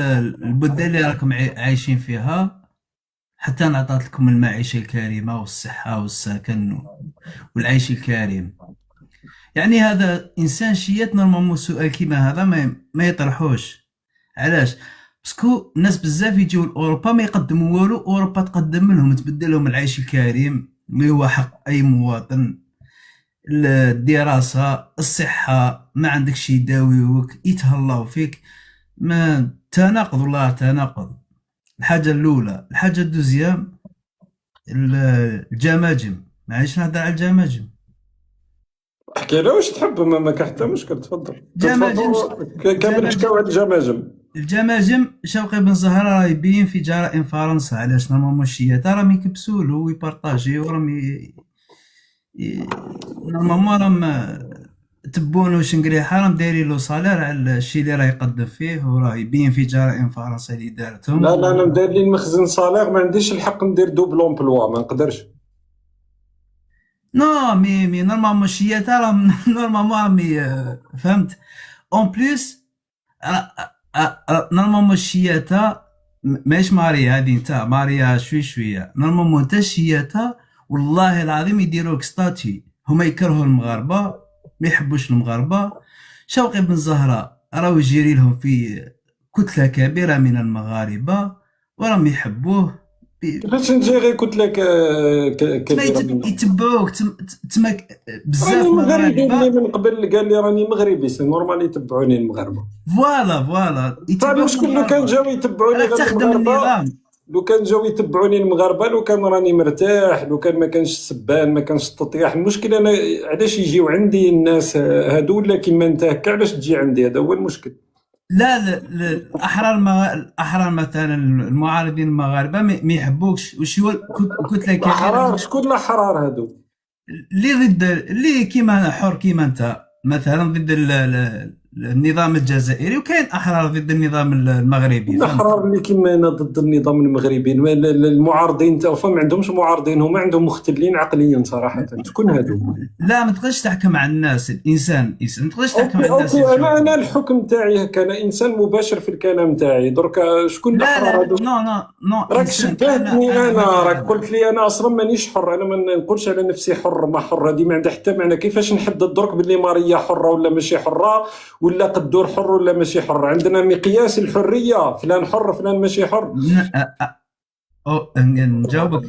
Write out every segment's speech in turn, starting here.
البلدان اللي راكم عايشين فيها، حتى أنا عطات لكم المعيشة الكريمة والصحة والسكن والعيش الكريم. يعني هذا إنسان شيات نورمالمون سؤال كيما هذا ما يطرحوش. علاش؟ باسكو الناس بزاف يجيو لأوروبا ما يقدموا والو، أوروبا تقدم لهم، تبدل لهم العيش الكريم اللي هو حق أي مواطن. الدراسة، الصحة، ما عندك شي يداويوك يتهلاو فيك. ما تناقض والله تناقض. الحاجة الأولى. الحاجة الدوزيام، الجماجم. معليش نهضر على الجماجم. احكي له واش تحب، ما كان حتى مشكل، تفضل جماجم كامل حكاو على الجماجم. الجماجم شوقي بن زهرة راه يبين في جرائم فرنسا. علاش؟ نورمالمون الشياطة راهم يكبسولو ويبارطاجيو وراهم نورمالمون راهم تبونو شنقريحة، راهم دايرين له صالير على الشيء اللي راه يقدم فيه، وراه يبين في جرائم فرنسا اللي دارتهم. لا انا مداير لي المخزن صالير، ما عنديش الحق ندير دوبل امبلوا، ما نقدرش. نو مي نورمالمون الشياطة راهم نورمالمون راهم فهمت. اون بليس نورمالمون الشياطة ماهيش ماريا هذه، انت ماريا شوي شويه. نورمالمون انت الشياطة والله العظيم يديروك ستاتي. هما يكرهوا المغاربه، ما يحبوش المغاربه. شوقي بن زهرة راهو يجري لهم في كتله كبيره من المغاربه وراهم يحبوه. كيفاش نجيري قلت لك تما كبيره منهم؟ يتبعوك تما بزاف راني مغربي، مغاربه. اللي من قبل قال لي راني مغربي، سي نورمال يتبعوني المغاربه. فوالا يتبعوك فالمشكل لو كان المغاربه. جاو يتبعوني راك غير تخدم المغاربه، النظام. لو كان جاو يتبعوني المغاربه، لو كان راني مرتاح، لو كان ما كانش السبان، ما كانش التطياح. المشكل انا علاش يجيو عندي الناس هادو ولا كيما انت هكا، علاش تجي عندي؟ هذا هو المشكل. لا الاحرار مثلا المعارضين المغاربه ما يحبوكش. وش هو كتله كبيره الاحرار؟ شكون الاحرار هادو؟ اللي ضد، اللي كيما حر كيما انت مثلا ضد النظام الجزائري، وكاين احرار ضد النظام المغربي. فهمت؟ الاحرار اللي كيما انا ضد النظام المغربي، المعارضين تا ما عندهمش معارضين، هما عندهم مختلين عقليا صراحه. شكون هادو؟ لا ما تقدرش تحكم على الناس. الانسان ما تقدرش تحكم اوكي على الناس اوكي، يا انا شوقي. الحكم تاعي هكا، انا انسان مباشر في الكلام تاعي. درك شكون لا الاحرار هادو؟ نو راك انسان. انا شبهتني، انا انا راك مثلا. قلت لي انا اصلا مانيش حر. انا ما نقولش على نفسي حر ما حر، هذه ما عندها حتى معنى. كيفاش نحدد درك باللي ماريا حره ولا ماشي حره، ولا قدور حر ولا ماشي حر؟ عندنا مقياس الحريه، فلان حر فلان ماشي حر. نجاوبك.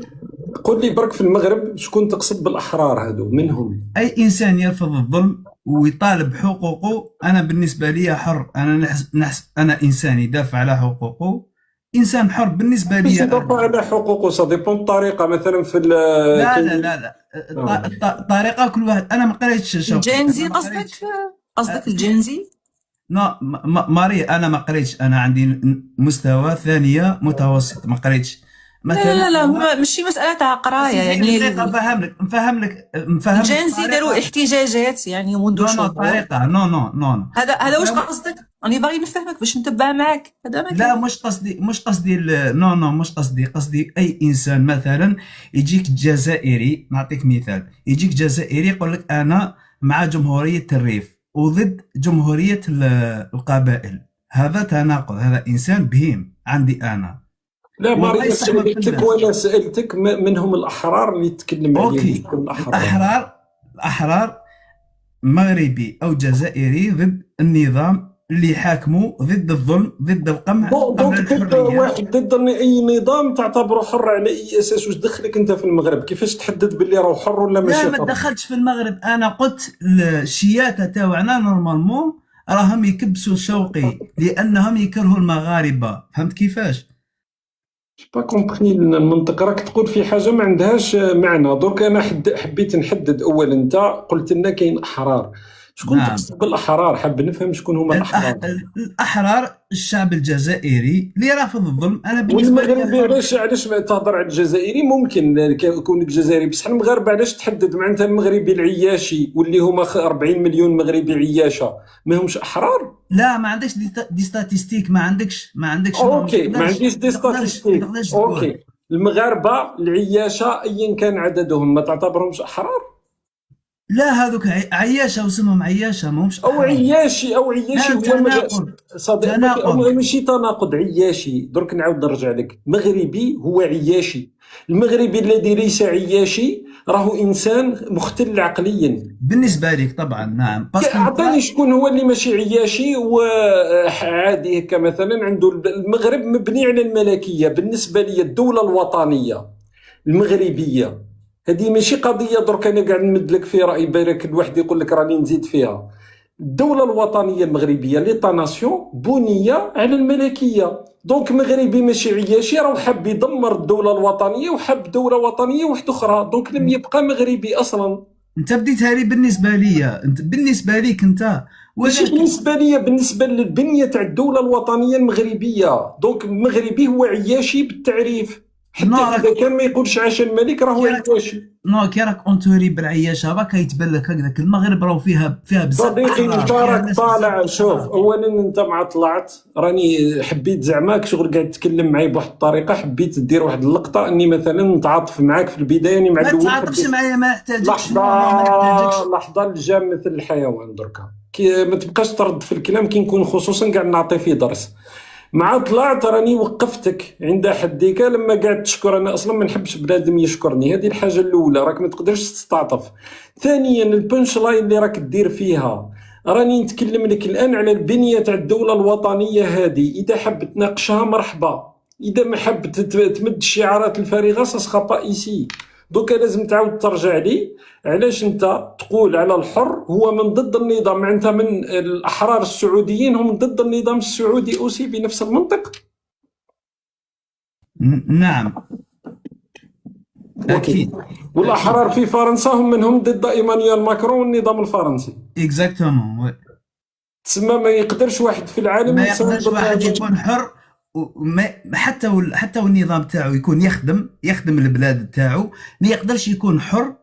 قول لي برك في المغرب شكون تقصد بالاحرار هادو؟ منهم؟ اي انسان يرفض الظلم ويطالب حقوقه، انا بالنسبه لي حر. انا نحس انا انسان يدافع على حقوقه، انسان حر بالنسبه بس لي يدافع انا. على حقوقه سا ديبون الطريقه. مثلا في لا الطريقه كل واحد. انا ما قريتش شوقي، انا الجينزي ما قصدك؟ قريتش. قصدك الجينزي؟ نو ماري انا ما قريتش. انا عندي مستوى ثانيه متوسط، ما قريتش لا مثلا. لا لا، ماشي مسألة تاع قراية اسمحيلي يعني. دقيقه نفهم لك الجينزي داروا الطريقه. احتجاجات يعني منذ نو شهور. الطريقه. نو هذا واش قصدك؟ راني باغي نفهمك باش نتبع معاك، هذا ما لا كان. مش قصدي نو مش قصدي اي انسان مثلا يجيك جزائري. نعطيك مثال. يجيك جزائري يقول لك انا مع جمهوريه الريف وضد جمهوريه القبائل. هذا تناقض. هذا انسان بهيم عندي انا. لا والله ماريا يستحمل في سألتك، الناس. ولا سألتك منهم الأحرار اللي تتكلم عليهم؟ اوكي. شكون الأحرار؟ الاحرار مغربي او جزائري ضد النظام اللي حاكمه، ضد الظلم، ضد القمع قبل دونك ضد الحريه. واحد، ضد أي نظام تعتبره حر على أي أساس؟ واش دخلك أنت في المغرب؟ كيفاش تحدد باللي راهو حر ولا لا ماشي ما حر؟ دخلتش في المغرب. انا قلت الشياطه تاوعنا نورمالمون راهم يكبسوا شوقي لانهم يكرهوا المغاربه. فهمت كيفاش؟ با كومبخني المنطق. راك تقول في حاجة ما عندهاش معنى. درك أنا حبيت نحدد. أولا أنت قلت لنا كاين أحرار، شكون نعم. تقصد بالأحرار؟ حاب نفهم شكون هما الأحرار. الاحرار الشعب الجزائري اللي رافض الظلم. انا بالنسبه لي والمغربي حر. علاش ما تهضر على الجزائري؟ ممكن كونك جزائري، بصح المغاربه علاش تحدد؟ معناتها المغربي العياشي واللي هما 40 مليون مغربي عياشه ما همش احرار؟ لا ما عندكش دي ستاتيستيك. ما عندكش ما اوكي، ما تقدرش عنديش دي ما ستاتيستيك. تقدرش تقول. اوكي، المغاربه العياشه ايا كان عددهم ما تعتبرهمش احرار؟ لا هذوك عياشه واسمهم عياشه ماهمش او احرار. عياشي او عياشي هذا تناقض. صديق تناقض. ماشي تناقض. عياشي درك نعاود نرجع لك، مغربي هو عياشي. المغربي الذي ليس عياشي راهو انسان مختل عقليا. بالنسبه لك طبعا نعم باسكو اعطاني شكون هو اللي ماشي عياشي وعادي هكا. مثلا عنده المغرب مبني على الملكيه. بالنسبه لي الدوله الوطنيه المغربيه هذه ماشي قضيه درك انا قاعد نمد لك في راي بالك الواحد يقول لك راني نزيد فيها. الدوله الوطنيه المغربيه ليطا ناسيون بنيه على الملكيه. دونك مغربي ماشي عياشي راه حاب يدمر الدوله الوطنيه وحاب دوله وطنيه واحده اخرى. دونك لم يبقى مغربي اصلا. انت بديتها لي بالنسبه لي، انت بالنسبه ليك انت، ماشي ولكن بالنسبه لي، بالنسبه للبنيه تاع الدوله الوطنيه المغربيه. دونك المغربي هو عياشي بالتعريف. حتى نو اذا كان ما يقولش عاش الملك راهو كي راك عياشي. كي راك اونتوري بالعياشه راك يتبان لك هكذاك. المغرب راه فيها بزاف صديقي احرار، انت فيها راك ناس طالع. بزاف شوف احرار. اولا انت مع طلعت راني حبيت زعماك شغل قاعد تتكلم معي بواحد الطريقه، حبيت دير واحد اللقطه اني مثلا نتعاطف معاك في البدايه. اني مع ما الاول تعاطفش حبيت معايا، ما نحتاجكش. لحظه. نو نو ما نحتاجكش. لحظه الجام مثل الحيوان دركا. كي ما تبقاش ترد في الكلام كي نكون خصوصا قاعد نعطي فيه درس. مع طلعت راني وقفتك عند حدك لما قاعد تشكر. انا اصلا ما نحبش بنادم يشكرني، هذه الحاجه الاولى. راك ما تقدرش تستعطف. ثانيا البنش لاين اللي راك دير فيها، راني نتكلم لك الان على البنيه تاع الدوله الوطنيه هذه. اذا حب تناقشها مرحبا، اذا ما حب تمد الشعارات الفارغه سا با ايسي. دوكا لازم تعاود ترجع لي علاش انت تقول على الحر هو من ضد النظام. انت من الاحرار السعوديين هم ضد النظام السعودي اوسي بنفس المنطق. نعم اوكي. اكيد. والاحرار في فرنسا هم منهم ضد ايمانويل ماكرون والنظام الفرنسي. اكزاكتومون. تسمى ما يقدرش واحد في العالم ما يتصور يقدرش واحد يكون حر حتى والنظام تاعو يكون يخدم البلاد تاعو. ما يقدرش يكون حر،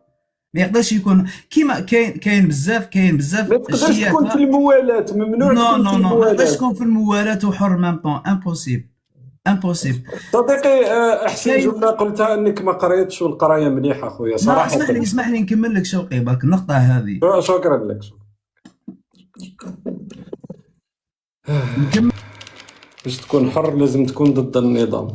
ما يقدرش يكون كيما كاين بزاف ما تقدرش تكون في الموالاه. ممنوع نو تكون نو في نو ما تقدرش الموالاه. تكون في الموالاة وحر ميم طون. امبوسيبل امبوسيبل. صديقي احسن جمله قلتها انك ما قريتش، والقرايه مليحه اخويا صراحه. اسمح لي نكمل لك شوقي بالك النقطة هذه. شكرا لك. نكمل. باش تكون حر لازم تكون ضد النظام.